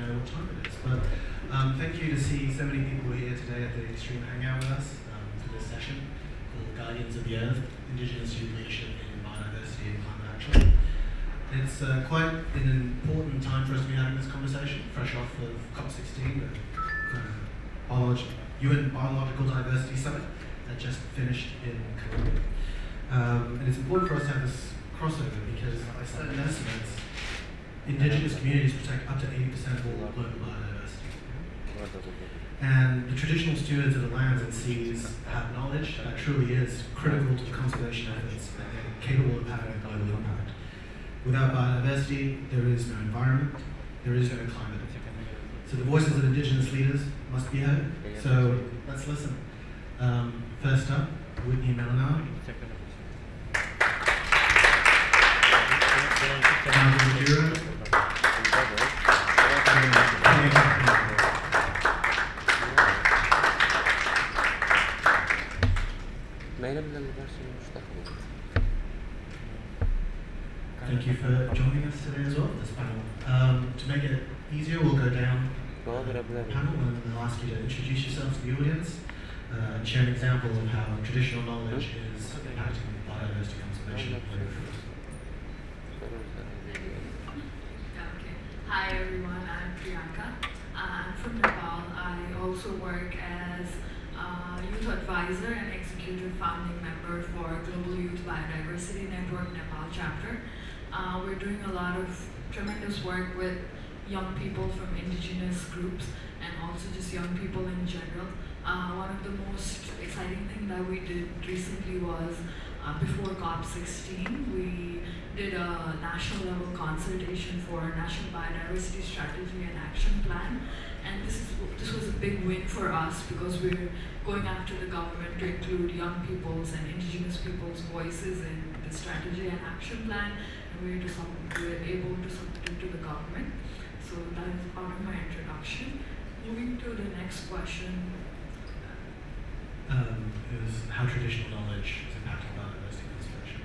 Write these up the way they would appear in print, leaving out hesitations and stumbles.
know what time it is. But thank you to see so many people here today at the Extreme Hangout with us for this session called Guardians of the Earth, Indigenous Youth Leadership in Biodiversity and Climate Action. It's quite an important time for us to be having this conversation, fresh off of COP16, the UN Biological Diversity Summit that just finished in Colombia. And it's important for us to have this crossover because by certain estimates, Indigenous communities protect up to 80% of all global biodiversity. And the traditional stewards of the lands and seas have knowledge that truly is critical to conservation efforts and capable of having a global impact. Without biodiversity, there is no environment, there is no climate. So the voices of Indigenous leaders must be heard. So let's listen. First up, Whitney Melinar. Thank you for joining us today as well for this panel. To make it easier, we'll go down the panel and I'll ask you to introduce yourself to the audience and share an example of how traditional knowledge is impacting biodiversity conservation. Hi everyone, I'm Priyanka. I'm from Nepal. I also work as a youth advisor and executive founding member for Global Youth Biodiversity Network Nepal chapter. We're doing a lot of tremendous work with young people from indigenous groups and also just young people in general. One of the most exciting things that we did recently was before COP16, we did a national level consultation for a national biodiversity strategy and action plan. And this was a big win for us because we're going after the government to include young people's and indigenous people's voices in the strategy and action plan. And we're able to submit it to the government. So that is part of my introduction. Moving to the next question. Is how traditional knowledge is impacting biodiversity conservation.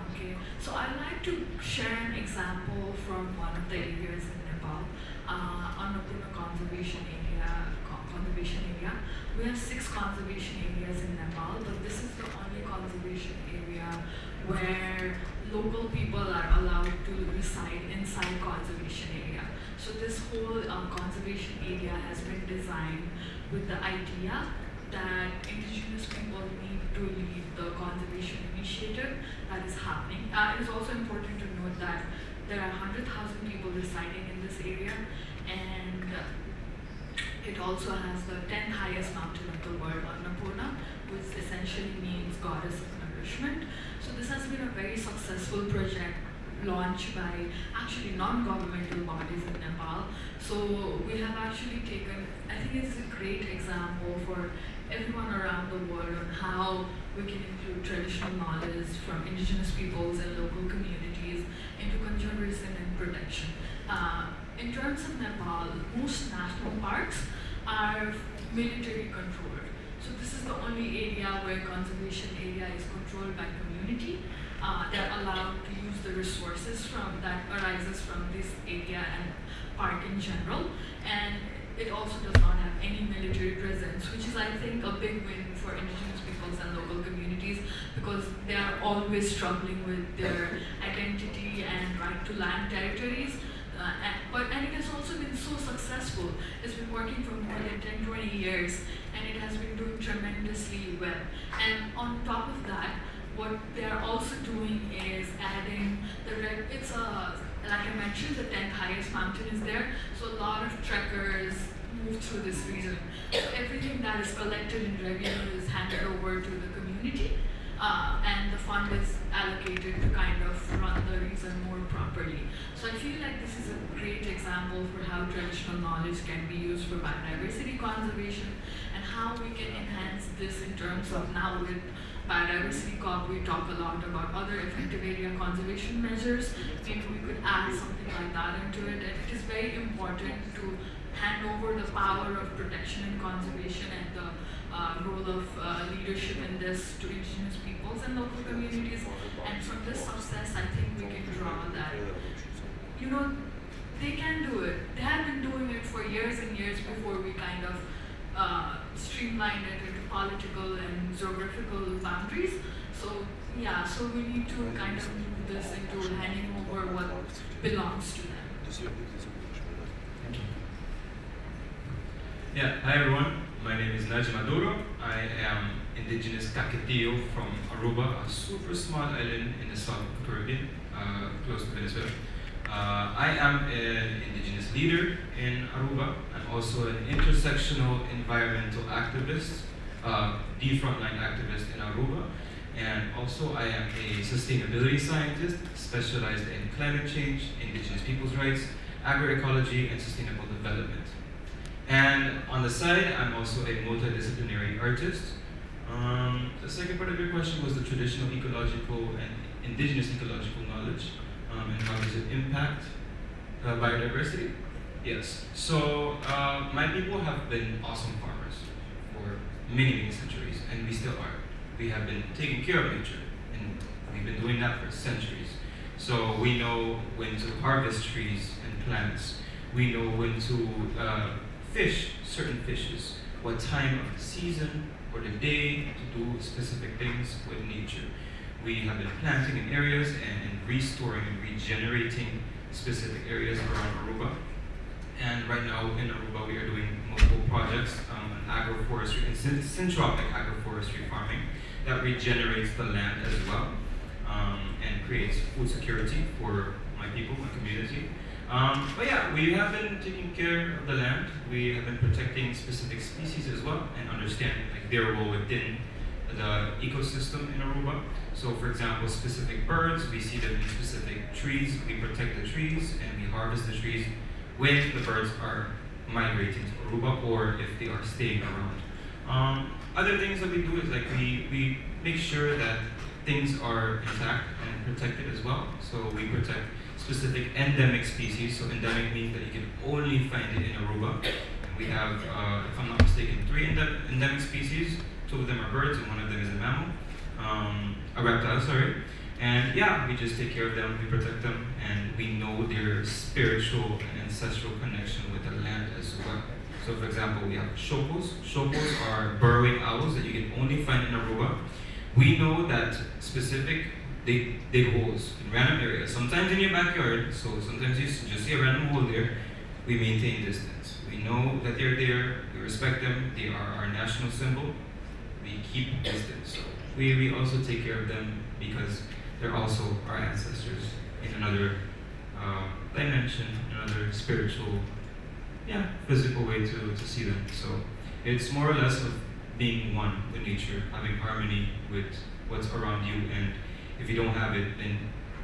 Okay, so I'd like to share an example from one of the areas in Nepal, Annapurna conservation area. We have 6 conservation areas in Nepal, but this is the only conservation area where local people are allowed to reside inside conservation area. So this whole conservation area has been designed with the idea that indigenous people need to lead the conservation initiative that is happening. It is also important to note that there are 100,000 people residing in this area, and it also has the 10th highest mountain of the world, Annapurna, which essentially means goddess of nourishment. So this has been a very successful project launched by actually non-governmental bodies in Nepal. So we have actually taken, I think it's a great example for everyone around the world on how we can include traditional knowledge from indigenous peoples and local communities into conservation and protection. In terms of Nepal, most national parks are military controlled. So this is the only area where conservation area is controlled by community. They're allowed to use the resources that arises from this area and park in general. And it also does not have any military presence, which is, I think, a big win for indigenous peoples and local communities because they are always struggling with their identity and right to land territories. And it has also been so successful. It's been working for more than 10-20 years, and it has been doing tremendously well. And on top of that, what they are also doing is adding like I mentioned, the 10th highest mountain is there, so a lot of trekkers move through this region. So everything that is collected in revenue is handed over to the community, and the fund is allocated to kind of run the region more properly. So I feel like this is a great example for how traditional knowledge can be used for biodiversity conservation and how we can enhance this in terms of now with Biodiversity COP, we talk a lot about other effective area conservation measures. Maybe we could add something like that into it. And it is very important to hand over the power of protection and conservation and the role of leadership in this to indigenous peoples and local communities. And from this success, I think we can draw that, they can do it. They have been doing it for years and years before we kind of streamlined it into political and geographical boundaries. So yeah, so we need to kind of move this into handing over what belongs to them. Thank you. Yeah, hi everyone. My name is Najim Adoro. I am Indigenous Caquetillo from Aruba, a super small island in the South Caribbean, close to Venezuela. I am an Indigenous leader in Aruba. I'm also an intersectional environmental activist, the frontline activist in Aruba. And also I am a sustainability scientist specialized in climate change, indigenous people's rights, agroecology, and sustainable development. And on the side, I'm also a multidisciplinary artist. The second part of your question was the traditional ecological and indigenous ecological knowledge, and how does it impact biodiversity? Yes. So my people have been awesome farmers for many, many centuries, and we still are. We have been taking care of nature, and we've been doing that for centuries. So we know when to harvest trees and plants. We know when to fish certain fishes, what time of the season or the day to do specific things with nature. We have been planting in areas and restoring and regenerating specific areas around Aruba. And right now in Aruba we are doing multiple projects, agroforestry and syntropic agroforestry farming that regenerates the land as well, and creates food security for my people, my community. But yeah, we have been taking care of the land. We have been protecting specific species as well and understanding like their role within the ecosystem in Aruba. So for example, specific birds, we see them in specific trees. We protect the trees and we harvest the trees when the birds are migrating to Aruba or if they are staying around. Other things that we do is like we make sure that things are intact and protected as well. So we protect specific endemic species. So endemic means that you can only find it in Aruba. We have, if I'm not mistaken, 3 endemic species. 2 of them are birds and 1 of them is a mammal, a reptile, sorry. And yeah, we just take care of them, we protect them, and we know their spiritual and ancestral connection with the land as well. So for example, we have shokos. Shokos are burrowing owls that you can only find in Aruba. We know that they dig holes in random areas, sometimes in your backyard, so sometimes you just see a random hole there. We maintain distance. We know that they're there, we respect them, they are our national symbol. We keep distance. So we also take care of them because they're also our ancestors in another dimension, another spiritual, physical way to see them. So it's more or less of being one with nature, having harmony with what's around you, and if you don't have it, then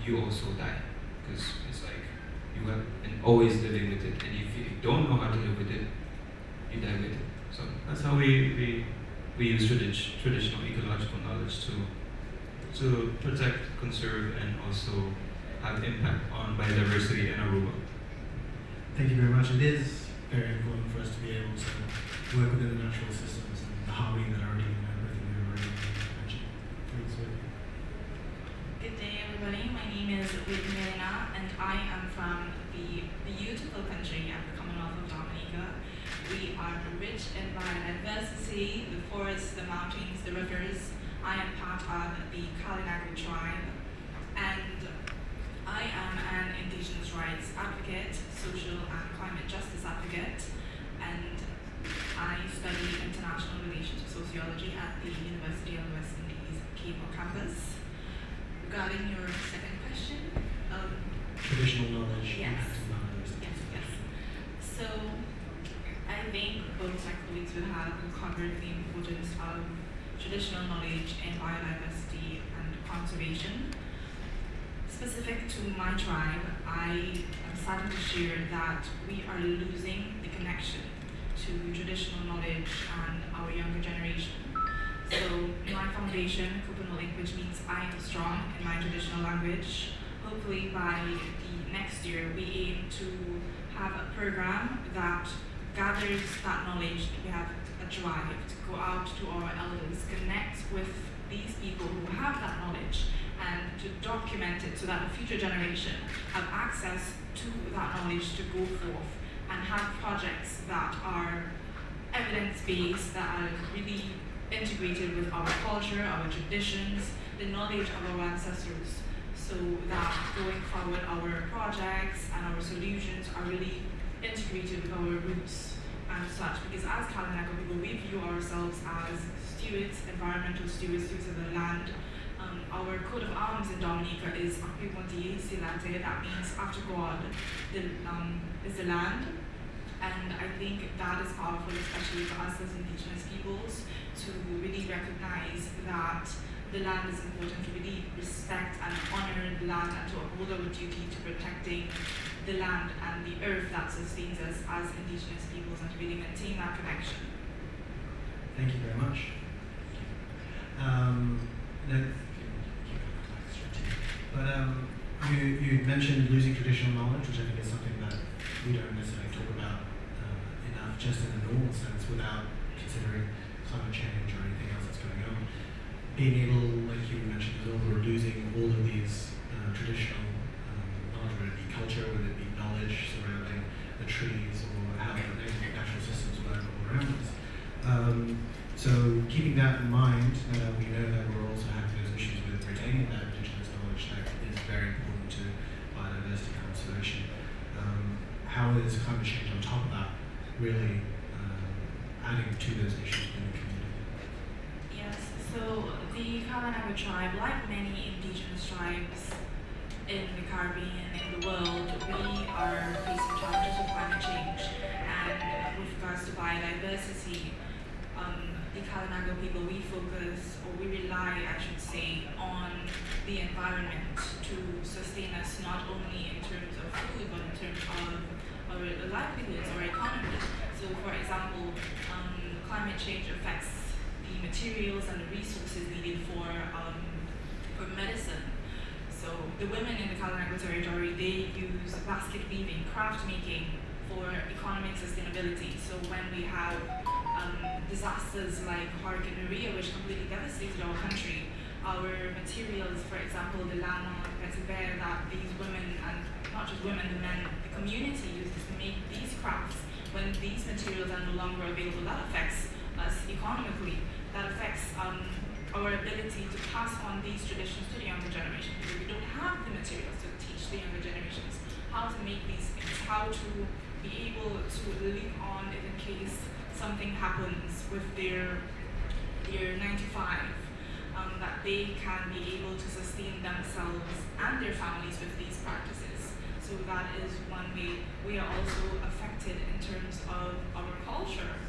you also die. Because it's like you have been always living with it, and if you don't know how to live with it, you die with it. So that's how we use traditional ecological knowledge to protect, conserve, and also have impact on biodiversity in Aruba. Thank you very much. It is very important for us to be able to work within the natural systems and the harmony that are already in everything we've already mentioned. Thanks, Whitney. Good day, everybody. My name is Whitney Elena, and I am from the beautiful country of the Commonwealth of Dominica. We are rich in biodiversity, the forests, the mountains, the rivers. I am part of the Kalinago tribe, and I am an Indigenous rights advocate, social and climate justice advocate, and I study international relations sociology at the University of the West Indies Cape campus. Regarding your second question, Traditional knowledge. Yes. Impact of biodiversity. Yes. So I think both my colleagues would have covered the importance of traditional knowledge in biodiversity and conservation. Specific to my tribe, I am saddened to share that we are losing the connection to traditional knowledge and our younger generation. So my foundation, Kupanalik, which means I am strong in my traditional language, hopefully by the next year we aim to have a program that gathers that knowledge. We have a drive to go out to our elders, connect with these people who have that knowledge, and to document it so that the future generation have access to that knowledge to go forth and have projects that are evidence-based, that are really integrated with our culture, our traditions, the knowledge of our ancestors, so that going forward our projects and our solutions are really integrated with our roots and such. Because as Kalanaga people, we view ourselves as stewards, environmental stewards of the land. Our coat of arms in Dominica is Aquimonti Silate, that means after God is the land. And I think that is powerful, especially for us as Indigenous peoples, to really recognize that the land is important, to really respect and honor the land, and to uphold our duty to protecting the land and the earth that sustains us as Indigenous peoples, and to really maintain that connection. Thank you very much. You mentioned losing traditional knowledge, which I think is something that we don't necessarily talk about enough, just in the normal sense, without considering climate change or anything else that's going on. Being able, like you mentioned as well, we're losing all of these traditional knowledge, whether it be culture, whether it be knowledge surrounding the trees or how the natural systems work all around us. So keeping that in mind, we know that we're also having those issues with retaining that Indigenous knowledge that is very important to biodiversity conservation. How is climate change on top of that really adding to those issues in the community? Yes, so the Kalanaga tribe, like many Indigenous tribes in the Caribbean and in the world, we are facing challenges with climate change. And with regards to biodiversity, the Kalanaga people, we focus, or we rely, I should say, on the environment to sustain us, not only in terms of food, but in terms of our livelihoods, our economy. So, for example, climate change affects the materials and the resources needed for medicine. So, the women in the Kalanaga territory, they use basket weaving, craft making for economic sustainability. So, when we have disasters like Hurricane Maria, which completely devastated our country, our materials, for example, the lana, vetiver, that these women, and not just women, the men, the community uses to make these crafts, when these materials are no longer available, that affects us economically. That affects our ability to pass on these traditions to the younger generation, because we don't have the materials to teach the younger generations how to make these things, how to be able to live on if in case something happens with their 9 to 5, that they can be able to sustain themselves and their families with these practices. So that is one way. We are also affected in terms of our culture.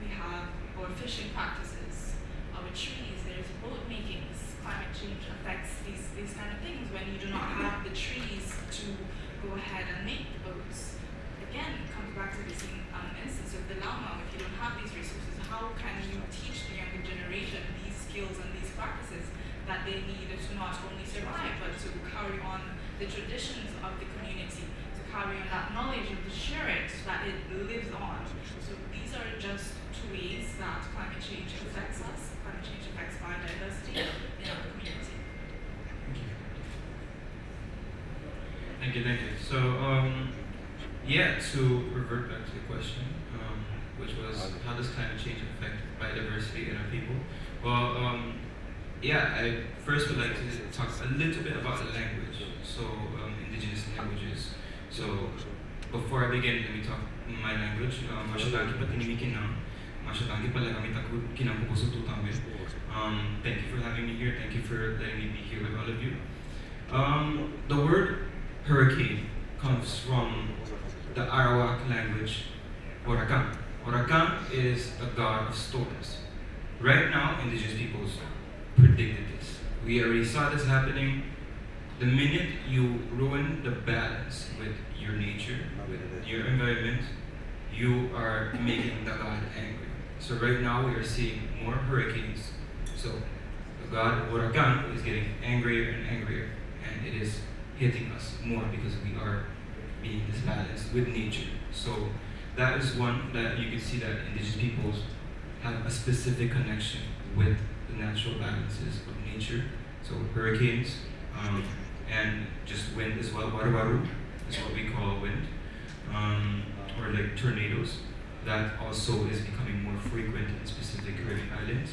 We have our fishing practices, our trees, there's boat makings. Climate change affects these kind of things when you do not have the trees to go ahead and make the boats. Again, it comes back to the same instance of the llama. If you don't have these resources, how can you teach the younger generation these skills and these practices that they need to not only survive, but to carry on the traditions of the community, to carry on that knowledge and to share it, so that it lives on. So these are just two ways that climate change affects us. Climate change affects biodiversity in our community. Thank you. Thank you. So, to revert back to the question, which was how does climate change affect biodiversity in our people? Well, I first would like to talk a little bit about the language, so Indigenous languages. So, before I begin, let me talk my language. Thank you for having me here. Thank you for letting me be here with all of you. The word hurricane comes from the Arawak language, Orakan. Orakan is the god of storms. Right now, Indigenous peoples predicted this. We already saw this happening. The minute you ruin the balance with your nature, with your environment, you are making the god angry. So right now we are seeing more hurricanes. So the god Orakan is getting angrier and angrier, and it is hitting us more because we are being disbalanced with nature. So that is one that you can see that Indigenous peoples have a specific connection with the natural balances of nature so hurricanes, and just wind as well. Waru is what we call wind, or like tornadoes. That also is becoming more frequent in specific Caribbean islands.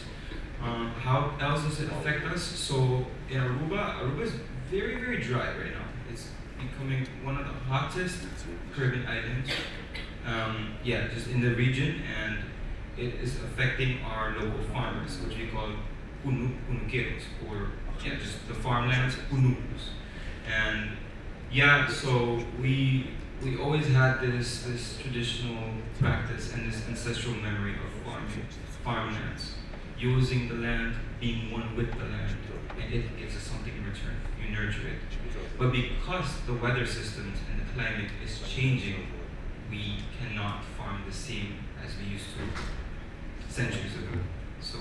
How else does it affect us? So in Aruba is very, very dry right now. It's becoming one of the hottest Caribbean islands, just in the region, and it is affecting our local farmers, which we call punuqueros, or just the farmlands, punucos. And so we always had this traditional practice and this ancestral memory of farmlands, using the land, being one with the land, and it gives us something in return. You nurture it. But because the weather systems and the climate is changing, we cannot farm the same as we used to centuries ago. So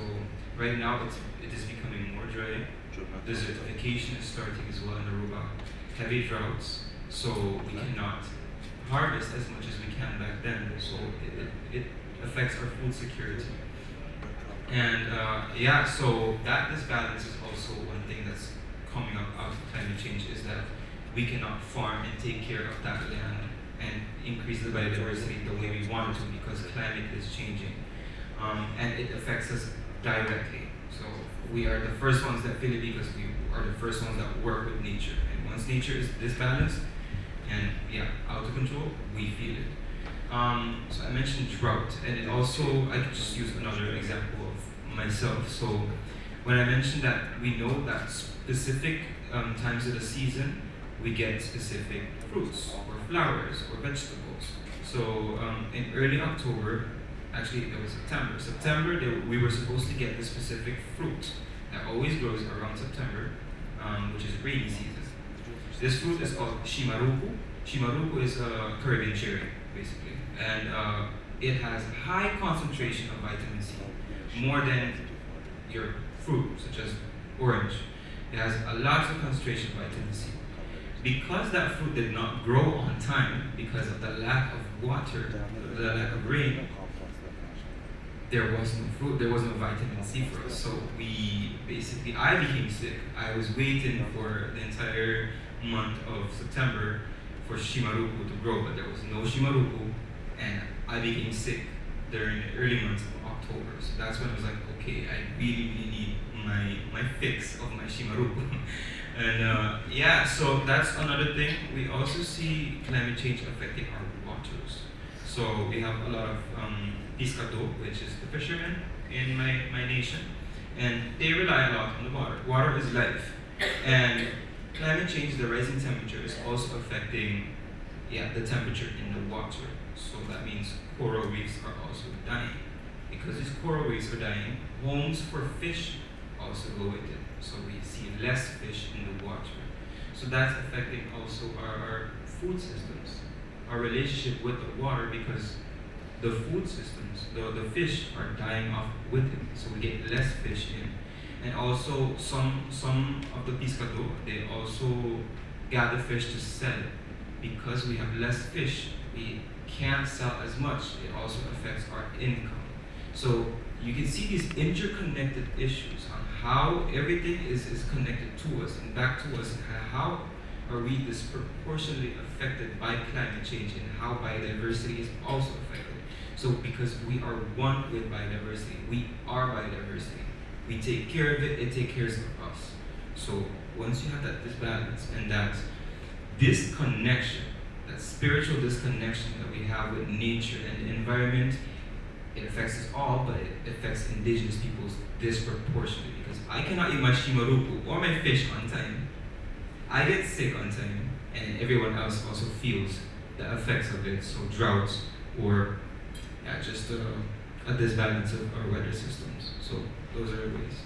right now it is becoming more dry. Desertification is starting as well in Aruba. Heavy droughts, so we cannot harvest as much as we can back then. So it affects our food security. And so that disbalance is also one thing that's coming up out of climate change, is that we cannot farm and take care of that land and increase the biodiversity the way we want to, because climate is changing. And it affects us directly. So we are the first ones that feel it, because we are the first ones that work with nature. And once nature is disbalanced and out of control, we feel it. So I mentioned drought, and it also, I could just use another example of myself. So when I mentioned that we know that specific times of the season, we get specific fruits or flowers or vegetables. So in early October, actually it was September, we were supposed to get this specific fruit that always grows around September, which is rainy season. This fruit is called shimaruku. Shimaruku is a Caribbean cherry, basically. And it has high concentration of vitamin C, more than your fruit, such as orange. It has a lot of concentration of vitamin C. Because that fruit did not grow on time, because of the lack of water, the lack of rain, there was no fruit, there was no vitamin C for us. So I became sick. I was waiting for the entire month of September for shimaruku to grow, but there was no shimaruku, and I became sick during the early months of October. So that's when I was like, okay, I really need my fix of my shimaruku. And so that's another thing. We also see climate change affecting our waters. So we have a lot of pescado, which is the fishermen in my nation, and they rely a lot on the water. Water is life, and climate change, the rising temperature, is also affecting the temperature in the water. So that means coral reefs are also dying. Because these coral reefs are dying, homes for fish also go with it. So we see less fish in the water. So that's affecting also our food systems, our relationship with the water, because the food systems, the fish are dying off with it. So we get less fish in. And also some of the pescado, they also gather fish to sell. Because we have less fish, we can't sell as much. It also affects our income. So you can see these interconnected issues on how everything is connected to us and back to us, and how are we disproportionately affected by climate change, and how biodiversity is also affected. So because we are one with biodiversity, we are biodiversity. We take care of it, it takes care of us. So once you have that disbalance and that disconnection, that spiritual disconnection that we have with nature and the environment, it affects us all, but it affects indigenous peoples disproportionately, because I cannot eat my shimaruku or my fish on time. I get sick on time, and everyone else also feels the effects of it. So droughts, or just a disbalance of our weather systems. So those are the ways.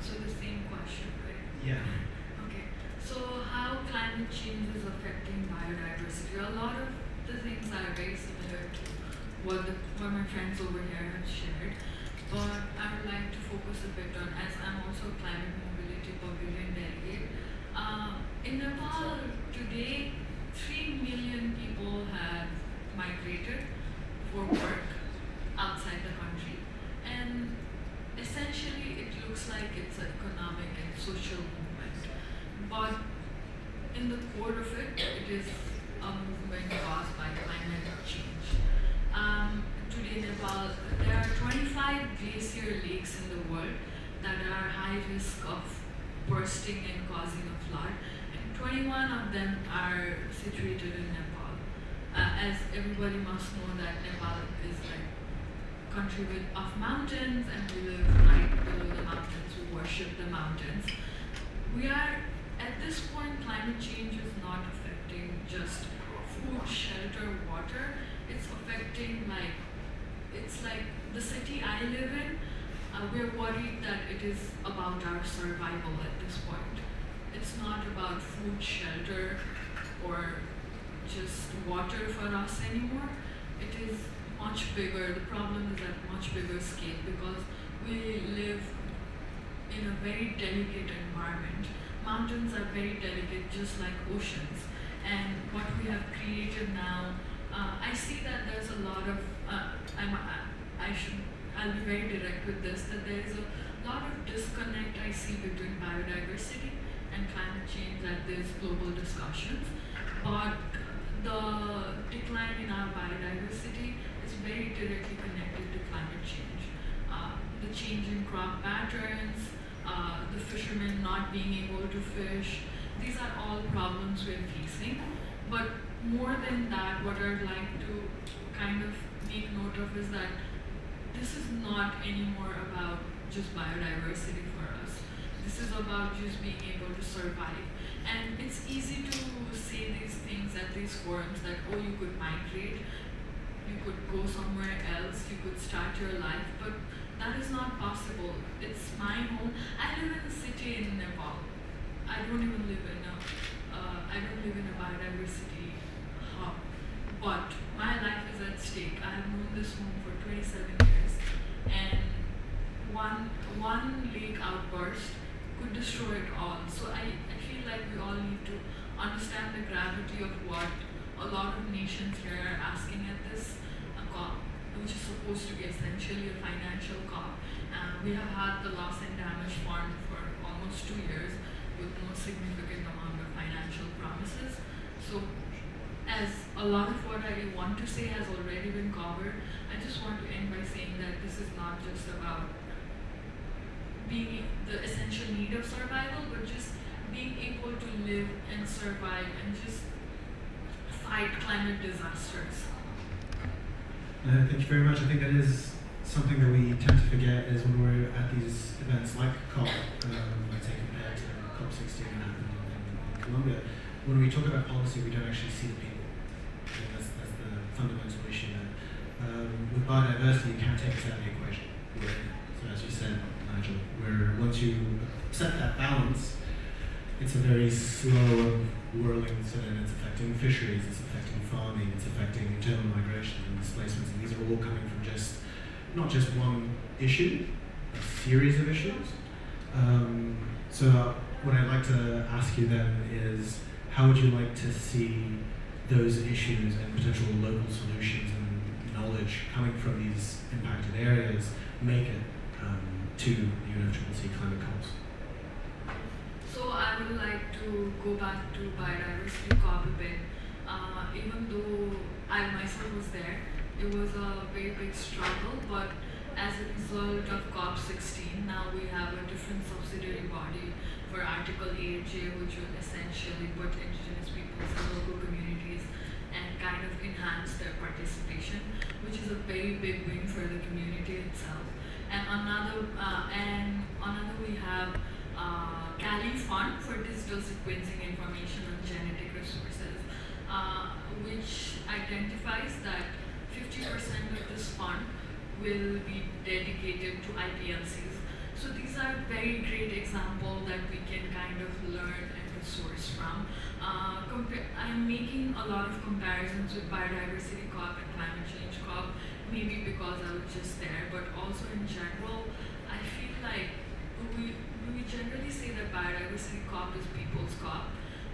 So the same question, right? Yeah. Okay. So how climate change is affecting biodiversity? A lot of the things are very similar to what my friends over here have shared, but I would like to focus a bit on, as I'm also a climate mobility pavilion delegate. In Nepal today, 3 million people have migrated for work outside the country, and essentially it looks like it's an economic and social movement, but in the core of it, it is a movement caused by climate change. Today in Nepal, there are 25 glacier lakes in the world that are high risk of bursting and causing a flood, and 21 of them are situated in Nepal. As everybody must know that Nepal is like a country of mountains, and we live right below the mountains, we worship the mountains. We are, at this point, climate change is not affecting just food, shelter, water. It's affecting it's like the city I live in. We're worried that it is about our survival at this point. It's not about food, shelter, or just water for us anymore. It is much bigger. The problem is at much bigger scale because we live in a very delicate environment. Mountains are very delicate, just like oceans. And what we have created now, I see that there's a lot of, I'll be very direct with this, that there is a lot of disconnect I see between biodiversity and climate change at these global discussions. But the decline in our biodiversity is very directly connected to climate change. The change in crop patterns, the fishermen not being able to fish, these are all problems we're facing. But more than that, what I'd like to kind of make note of is that this is not anymore about just biodiversity for us. This is about just being able to survive. And it's easy to say these things at these forums that, oh, you could migrate, you could go somewhere else, you could start your life, but that is not possible. It's my home. I live in a city in Nepal. I don't live in a biodiversity hub, but my life is at stake. I have known this home for 27 years, and one lake outburst could destroy it all. So I feel like we all need to understand the gravity of what a lot of nations here are asking at this COP, which is supposed to be essentially a financial COP. We have had the loss and damage fund for almost 2 years with no significant amount of financial promises. So as a lot of what I want to say has already been covered, I just want to end by saying that this is not just about being the essential need of survival, but just being able to live and survive and just fight climate disasters. Thank you very much. I think that is something that we tend to forget is when we're at these events like COP, let's say compared to COP16 that happened in Colombia, when we talk about policy, we don't actually see the people. I think that's the fundamental issue there. With biodiversity, you can't take us out of the equation. So as you said, Nigel, once you accept that balance, it's a very slow whirling, so then it's affecting fisheries, it's affecting farming, it's affecting internal migration and displacements, and these are all coming from not just one issue, a series of issues. So what I'd like to ask you then is, how would you like to see those issues and potential local solutions and knowledge coming from these impacted areas make it to the UNFCCC climate goals? So I would like to go back to Biodiversity COP a bit. Even though I myself was there, it was a very big struggle, but as a result of COP16, now we have a different subsidiary body for Article 8J, which will essentially put Indigenous peoples and local communities and kind of enhance their participation, which is a very big win for the community itself. And another we have Cali Fund for digital sequencing information on genetic resources, which identifies that 50% of this fund will be dedicated to IPLCs. So these are very great examples that we can kind of learn and resource from. I'm making a lot of comparisons with Biodiversity COP and Climate Change COP, maybe because I was just there, but also in general, I feel like we generally say that Biodiversity COP is people's COP,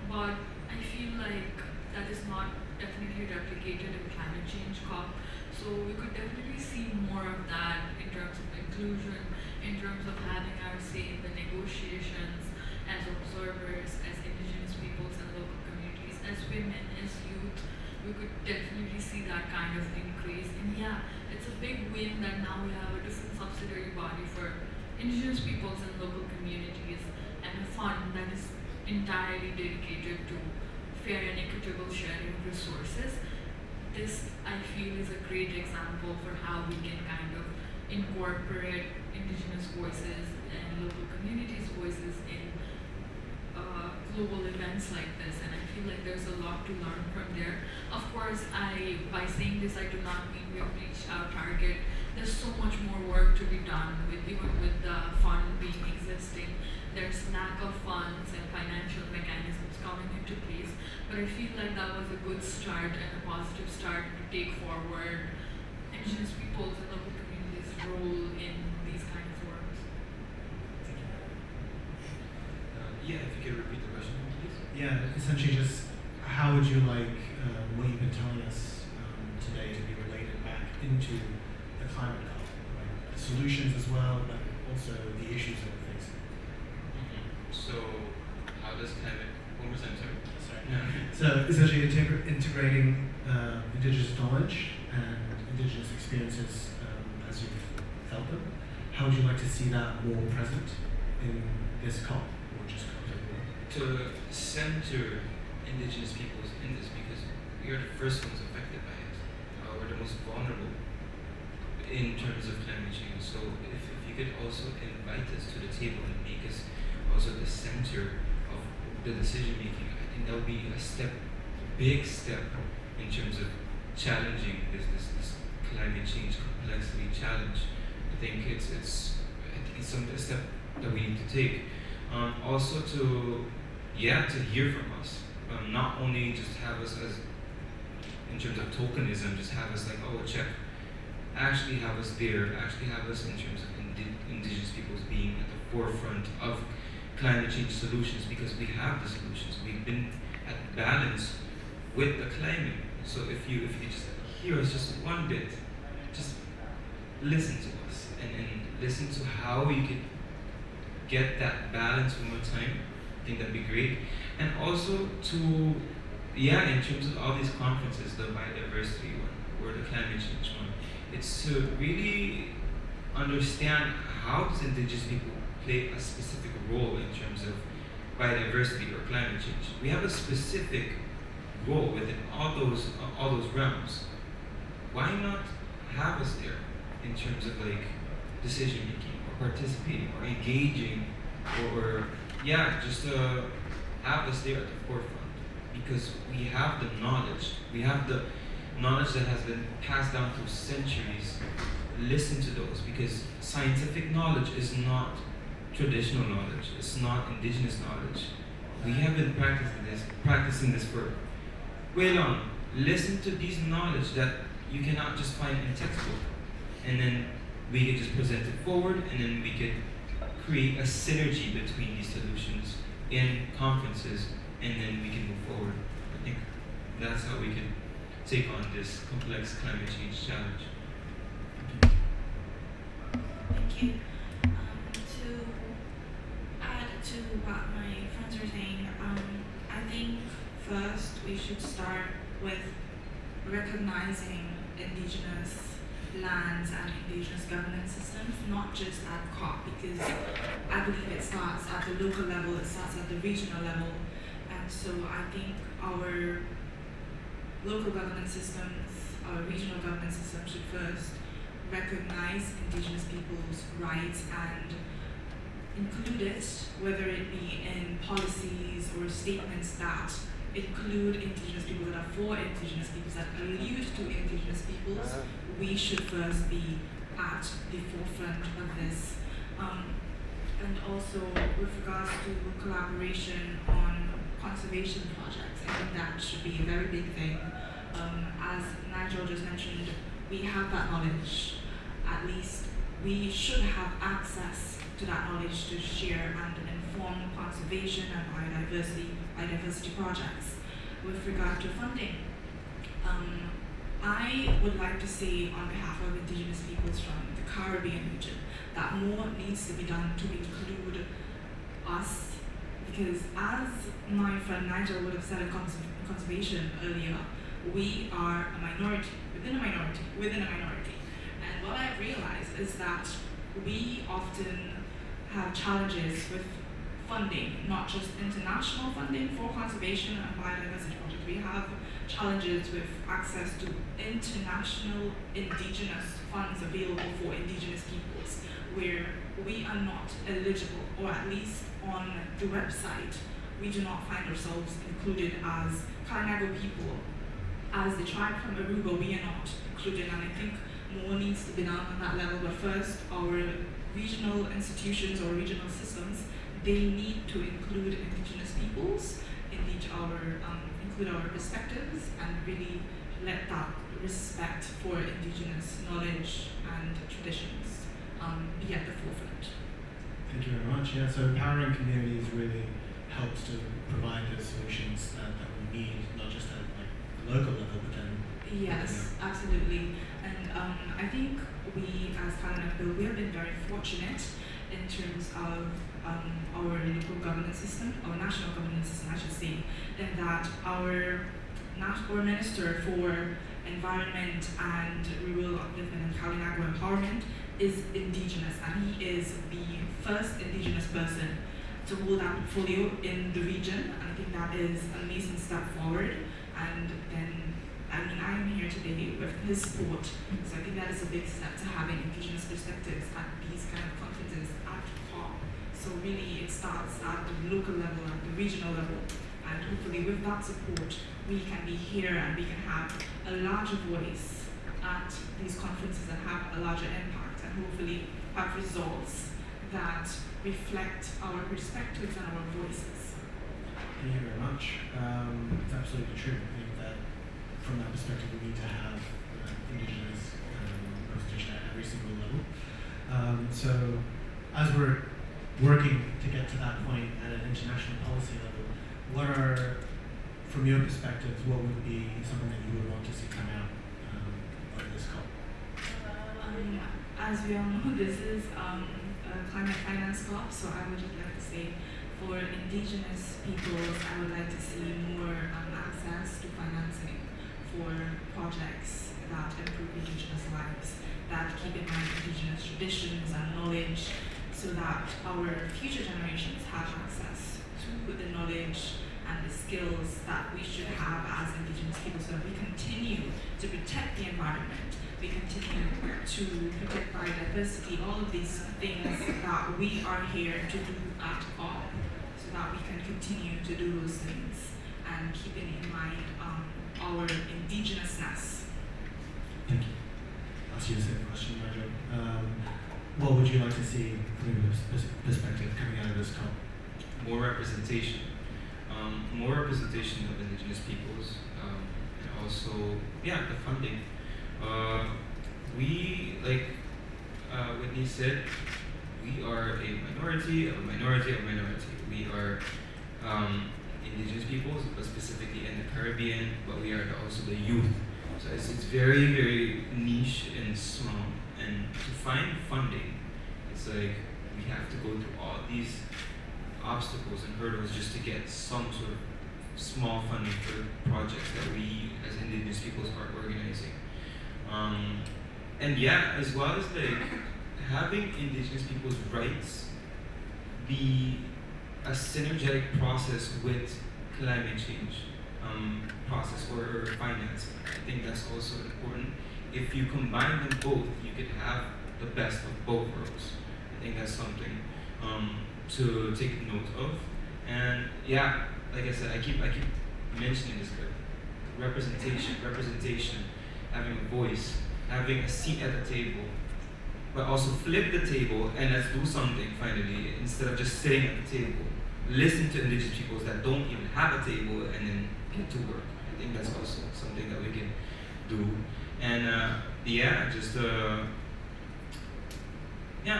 but I feel like that is not definitely replicated in Climate Change COP. So we could definitely see more of that in terms of inclusion, in terms of having our say in the negotiations as observers, as Indigenous peoples and local communities, as women, as youth. We could definitely see that kind of increase. And yeah, it's a big win that now we have a different subsidiary body for Indigenous peoples and local communities and a fund that is entirely dedicated to fair and equitable sharing of resources. This, I feel, is a great example for how we can kind of incorporate Indigenous voices and local communities' voices in global events like this, and I feel like there's a lot to learn from there. Of course, by saying this, I do not mean we have reached our target. There's so much more work to be done, even with the fund being existing. There's lack of funds and financial mechanisms coming into place, but I feel like that was a good start and a positive start to take forward Indigenous peoples and local communities' role in these kind of forums. Yeah, if you could repeat the question, please. Yeah, essentially just how would you like what you've been telling us today to be related back into the climate goal, right? The solutions as well, but also the issues that we're facing. So, how does climate? One more time, sorry. So essentially integrating Indigenous knowledge and Indigenous experiences as you've felt them. How would you like to see that more present in this COP, or just COP overall? To center Indigenous peoples in this, because we are the first ones affected by it. We're the most vulnerable in terms of climate change. So if you could also invite us to the table and make us also the center of the decision making, I think that would be a big step in terms of challenging this climate change complexity challenge. I think it's a step that we need to take. Also to hear from us. Not only just have us as in terms of tokenism, just have us like, oh, check. Actually have us there. Actually have us in terms of Indigenous peoples being at the forefront of climate change solutions, because we have the solutions. We've been at balance with the climate. So if you just hear us just one bit, just listen to us and listen to how we could get that balance one more time. I think that'd be great. And also to, in terms of all these conferences, the biodiversity one or the climate change one, it's to really understand how does Indigenous people play a specific role in terms of biodiversity or climate change. We have a specific role within all those realms. Why not have us there in terms of like decision making or participating or engaging or just have us there at the forefront, because we have the knowledge. We have the knowledge that has been passed down through centuries. Listen to those, because scientific knowledge is not traditional knowledge. It's not Indigenous knowledge. We have been practicing this for way long. Listen to these knowledge that you cannot just find in textbook, and then we can just present it forward, and then we can create a synergy between these solutions in conferences, and then we can move forward. I think that's how we can take on this complex climate change challenge. Thank you. To add to what my friends were saying, I think first we should start with recognizing Indigenous lands and Indigenous governance systems, not just at COP, because I believe it starts at the local level, it starts at the regional level, and so I think our local governance systems, our regional governance systems should first recognize Indigenous people's rights and include it, whether it be in policies or statements that include Indigenous people, that are for Indigenous peoples, that allude to Indigenous peoples. We should first be at the forefront of this. And also with regards to collaboration on conservation projects, I think that should be a very big thing. As Nigel just mentioned, we have that knowledge. At least we should have access to that knowledge to share and inform conservation and biodiversity projects. With regard to funding, I would like to say on behalf of Indigenous peoples from the Caribbean region that more needs to be done to include us, because as my friend Nigel would have said in conservation earlier, we are a minority within a minority within a minority. And what I've realized is that we often have challenges with funding, not just international funding for conservation and biodiversity projects. We have challenges with access to international indigenous funds available for indigenous peoples, where we are not eligible, or at least on the website, we do not find ourselves included as Kalinago people. As the tribe from Aruba, we are not included, and I think more needs to be done on that level. But first, our regional institutions or regional systems, they need to include indigenous peoples, include our perspectives, and really let that respect for indigenous knowledge and traditions be at the forefront. Thank you very much. Yeah, so empowering communities really helps to provide those solutions that we need, not just at a local level, but then. Yes, absolutely. And I think we, as Kalinago, we have been very fortunate in terms of our local governance system, our national governance system, I should say, in that our Minister for Environment and Rural Upliftment and Kalinago Empowerment is Indigenous, and he is the first Indigenous person to hold that portfolio in the region. And I think that is an amazing step forward. And then, I am here today with his support, so I think that is a big step to having Indigenous perspectives at these kind of conferences at COP. So really, it starts at the local level, at the regional level, and hopefully with that support, we can be here and we can have a larger voice at these conferences and have a larger impact, and hopefully have results that reflect our perspectives and our voices. Thank you very much. It's absolutely true. I think that from that perspective, we need to have Indigenous representation at every single level. So as we're working to get to that point at an international policy level, what are, from your perspectives, what would be something that you would want to see come out of this COP? As we all know, this is a climate finance COP, so I would just like to say, for Indigenous peoples, I would like to see more access to financing for projects that improve Indigenous lives, that keep in mind Indigenous traditions and knowledge, so that our future generations have access to the knowledge and the skills that we should have as Indigenous people, so that we continue to protect the environment, we continue to protect biodiversity, all of these things that we are here to do at COP, so that we can continue to do those things and keeping in mind our Indigenousness. Thank you. I'll ask you the same question, Nigel. What would you like to see from your perspective coming out of this COP? More representation. More representation of Indigenous peoples, and also, the funding. We, like Whitney said, we are a minority of a minority of a minority. We are Indigenous peoples, but specifically in the Caribbean, but we are also the youth. So it's very, very niche and small. And to find funding, it's like we have to go through all these obstacles and hurdles just to get some sort of small funding for projects that we as Indigenous peoples are organizing. And as well as like having Indigenous people's rights be a synergetic process with climate change process or financing. I think that's also important. If you combine them both, you could have the best of both worlds. I think that's something to take note of. And like I said, I keep mentioning this, but representation, having a voice, having a seat at the table, but also flip the table and let's do something finally, instead of just sitting at the table. Listen to Indigenous peoples that don't even have a table and then get to work. I think that's also something that we can do. And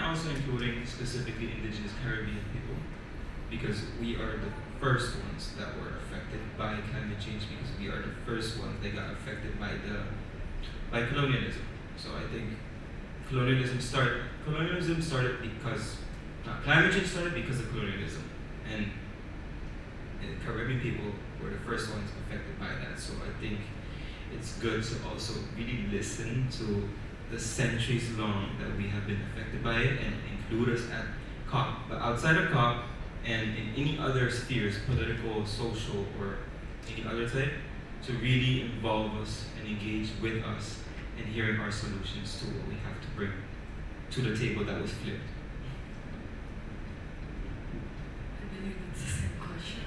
also including specifically Indigenous Caribbean people, because we are the first ones that were affected by climate change, because we are the first ones that got affected by the by colonialism. So I think colonialism started because climate change started because of colonialism, and the Caribbean people were the first ones affected by that. So I think it's good to also really listen to the centuries long that we have been affected by it and include us at COP. But outside of COP and in any other spheres, political, social, or any other type, to really involve us and engage with us in hearing our solutions to what we have to bring to the table that was flipped. I believe it's the same question.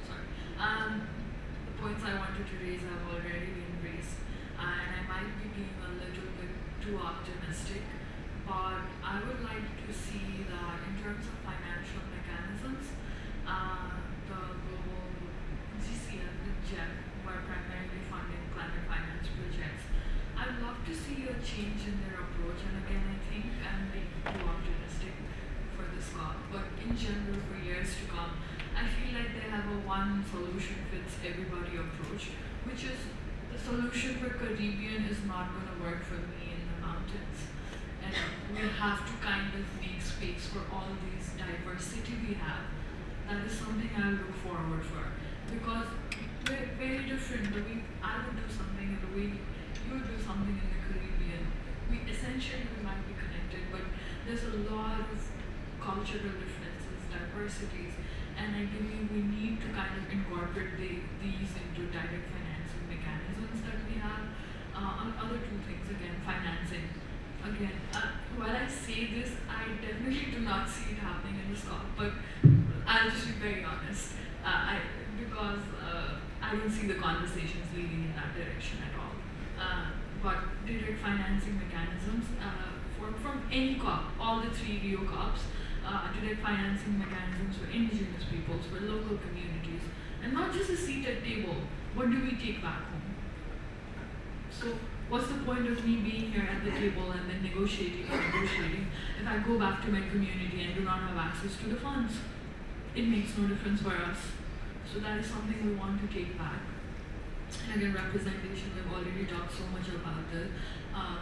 Sorry. The points I wanted to raise have already been raised, and I might be being a little bit too optimistic, but I would like to see that in terms of financial mechanisms, the global GCF and JEP were primarily funding climate finance projects. I'd love to see a change in their approach, and again, I think I'm being too optimistic for this COP, but in general, for years to come, I feel like they have a one solution fits everybody approach, which is the solution for Caribbean is not going to work for me in the mountains. And we have to kind of make space for all these diversity we have. That is something I look forward for. Because we're very different. The way I would do something and the way you would do something in the Caribbean, we might be connected, but there's a lot of cultural differences, diversities, and I believe we need to kind of incorporate these into direct financing mechanisms that we have. On other two things, again, financing. Again, while I say this, I definitely do not see it happening in the COP, but I'll just be very honest, because I don't see the conversations leading in that direction at all. But direct financing mechanisms from any COP, all the three Rio COPs, direct financing mechanisms for indigenous peoples, for local communities, and not just a seat at table. What do we take back home? So what's the point of me being here at the table and then negotiating if I go back to my community and do not have access to the funds? It makes no difference for us. So that is something we want to take back. And again, representation, we've already talked so much about this.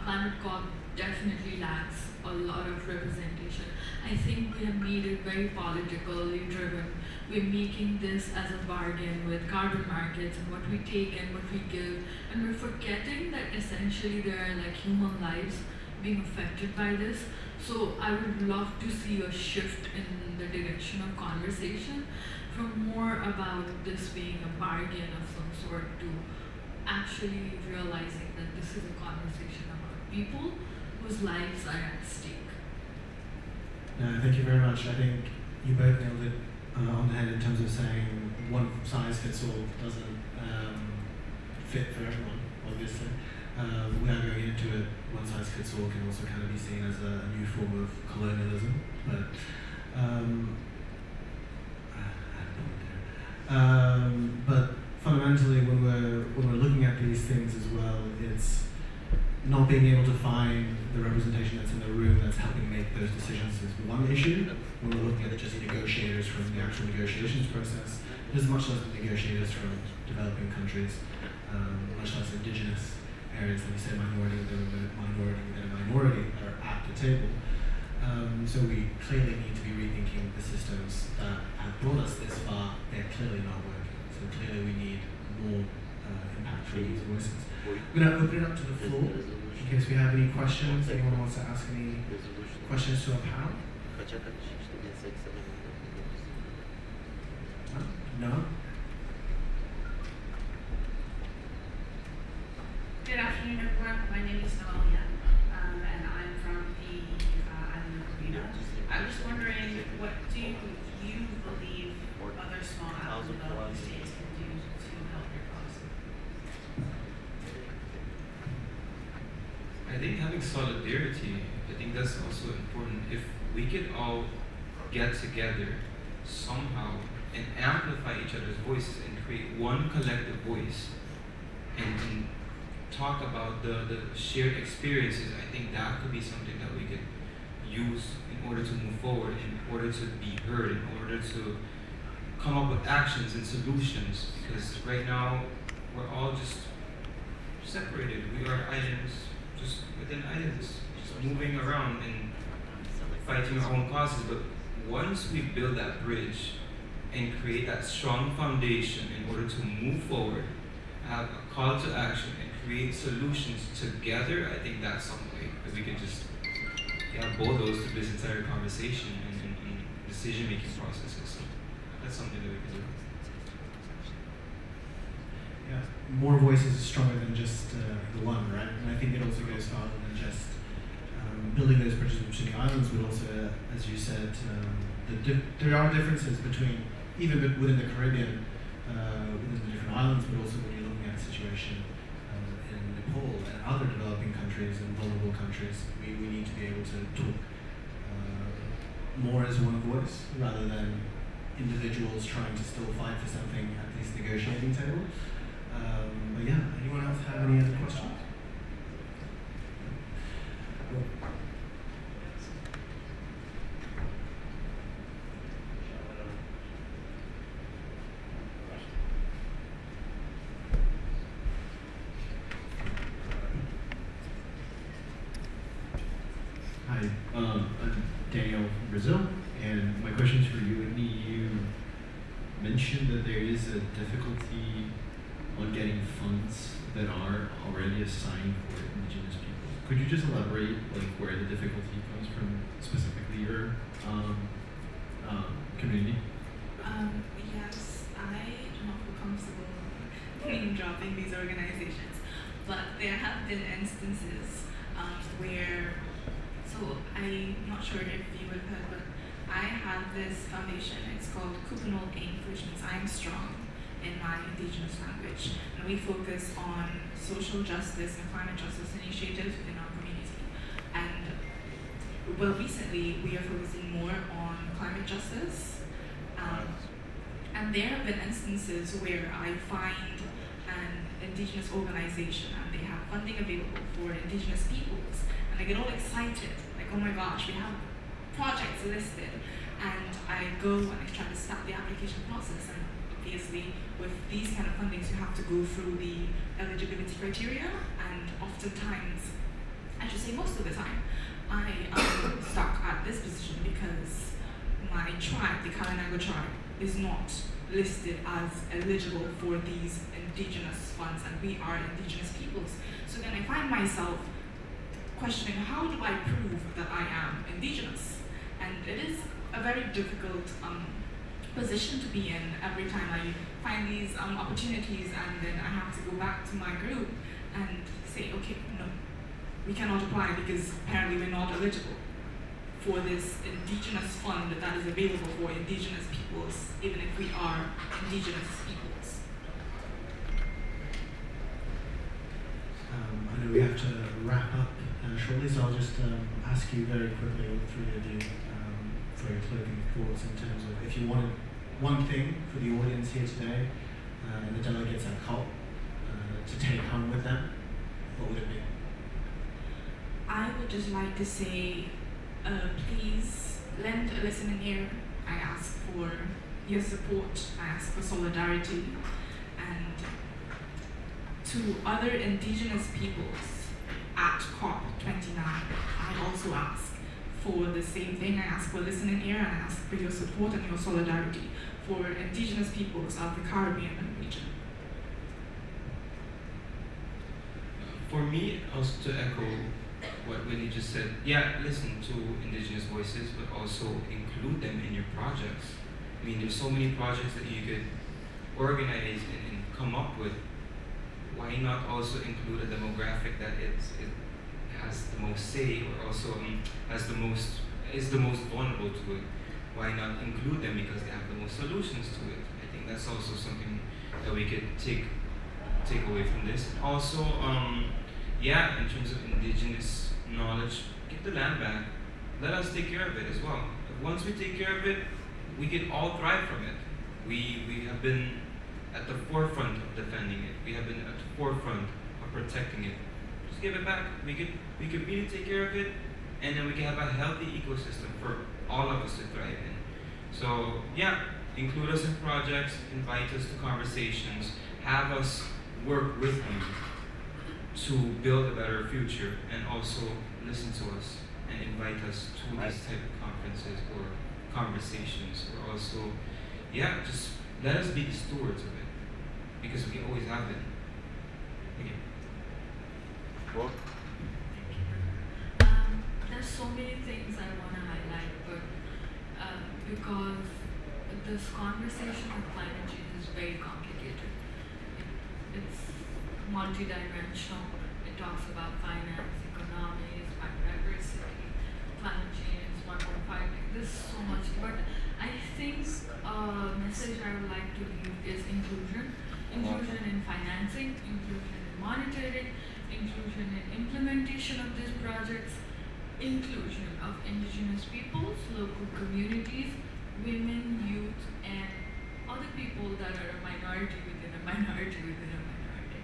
Climate COP definitely lacks a lot of representation. I think we have made it very politically driven. We're making this as a bargain with carbon markets and what we take and what we give. And we're forgetting that essentially there are like human lives being affected by this. So I would love to see a shift in the direction of conversation from more about this being a bargain of some sort to actually realizing that this is a conversation about people whose lives are at stake. Thank you very much. I think you both nailed it on the head in terms of saying one size fits all doesn't fit for everyone, obviously. We are going into it, one size fits all can also kind of be seen as a new form of colonialism, but but fundamentally, when we're looking at these things as well, it's not being able to find the representation that's in the room that's helping make those decisions is one issue. When we're looking at just negotiators from the actual negotiations process, there's much less negotiators from developing countries, much less indigenous areas, like you said, minority are at the table. So we clearly need to be rethinking the systems that have brought us this far. They're clearly not working. So clearly we need more impact from these voices. I'm going to open it up to the floor in case we have any questions. Anyone wants to ask any questions to our panel? No? Good afternoon, everyone. My name is Noelia, and I'm from the island of Bermuda. I was wondering, what do you believe other small island developing states can do to help your cause? I think having solidarity, I think that's also important. If we could all get together somehow and amplify each other's voices and create one collective voice and talk about the shared experiences, I think that could be something that we could use in order to move forward, in order to be heard, in order to come up with actions and solutions. Because right now, we're all just separated. We are islands, just within islands, just moving around and fighting our own causes. But once we build that bridge and create that strong foundation in order to move forward, have a call to action, and create solutions together, I think that's some way that we can just bulldoze through this entire conversation and decision-making processes. So that's something that we can do. Yeah, more voices is stronger than just the one, right? And I think it also goes farther than just building those bridges between the islands, but also, as you said, there are differences between, even within the Caribbean, within the different islands, but also when you're looking at a situation in Nepal and other developing countries and vulnerable countries, we need to be able to talk more as one voice rather than individuals trying to still fight for something at this negotiating table. But yeah, anyone else have any other questions? Hi, I'm Daniel from Brazil, and my question is for you, Whitney. You mentioned that there is a difficulty on getting funds that are already assigned for Indigenous people. Could you just elaborate, like, where the difficulty comes from, specifically your community? Yes, I do not feel comfortable name dropping these organizations, but there have been instances where, so I'm not sure if you would have heard, but I have this foundation. It's called Kupanol Inc., which means I am strong in my Indigenous language, and we focus on social justice and climate justice initiatives within our community. And well, recently we are focusing more on climate justice, and there have been instances where I find an Indigenous organization and they have funding available for Indigenous peoples, and I get all excited, like, oh my gosh, we have projects listed, and I go and I try to start the application process, and obviously with these kind of fundings you have to go through the eligibility criteria, and oftentimes, I should say most of the time, I am stuck at this position because my tribe, the Kalinago tribe, is not listed as eligible for these Indigenous funds, and we are Indigenous peoples. So then I find myself questioning, how do I prove that I am Indigenous? And it is a very difficult position to be in every time I find these opportunities, and then I have to go back to my group and say, okay, no, we cannot apply because apparently we're not eligible for this Indigenous fund that is available for Indigenous peoples, even if we are Indigenous peoples. I know we have to wrap up shortly, so I'll just ask you very quickly, all three of you, for your closing thoughts in terms of if you wanted one thing for the audience here today and the delegates at COP to take home with them, what would it be? I would just like to say, please lend a listening ear. I ask for your support, I ask for solidarity, and to other Indigenous peoples at COP29, I also ask for the same thing. I ask for listening ear, and I ask for your support and your solidarity for Indigenous peoples of the Caribbean region. For me, also to echo what Winnie just said, yeah, listen to Indigenous voices, but also include them in your projects. I mean, there's so many projects that you could organize and come up with. Why not also include a demographic that it has the most say, or also is the most vulnerable to it? Why not include them because they have the most solutions to it? I think that's also something that we could take away from this. Also, yeah, in terms of Indigenous knowledge, give the land back. Let us take care of it as well. Once we take care of it, we can all thrive from it. We have been at the forefront of defending it. We have been at the forefront of protecting it. Just give it back. We could really take care of it, and then we can have a healthy ecosystem for all of us to thrive in. So yeah, include us in projects, invite us to conversations, have us work with you to build a better future, and also listen to us and invite us to these type of conferences or conversations, or also, just let us be the stewards of it, because we always have been. Okay. Well, There's so many things I want to highlight, but because this conversation of climate change is very complicated. It's multidimensional. It talks about finance, economics, biodiversity, climate change, 1.5. There's so much, but I think a message I would like to leave is inclusion. Inclusion in financing, inclusion in monitoring, inclusion in implementation of these projects, inclusion of indigenous peoples, local communities, women, youth, and other people that are a minority within a minority within a minority.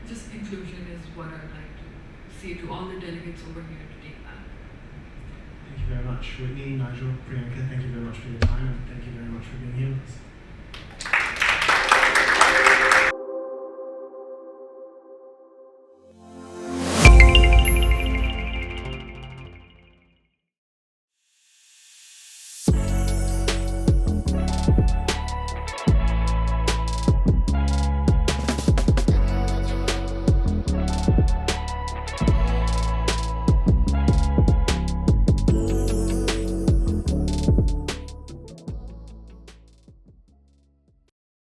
Just inclusion is what I'd like to say to all the delegates over here today. Thank you very much. Whitney, Nigel, Priyanka, thank you very much for your time, and thank you very much for being here with us.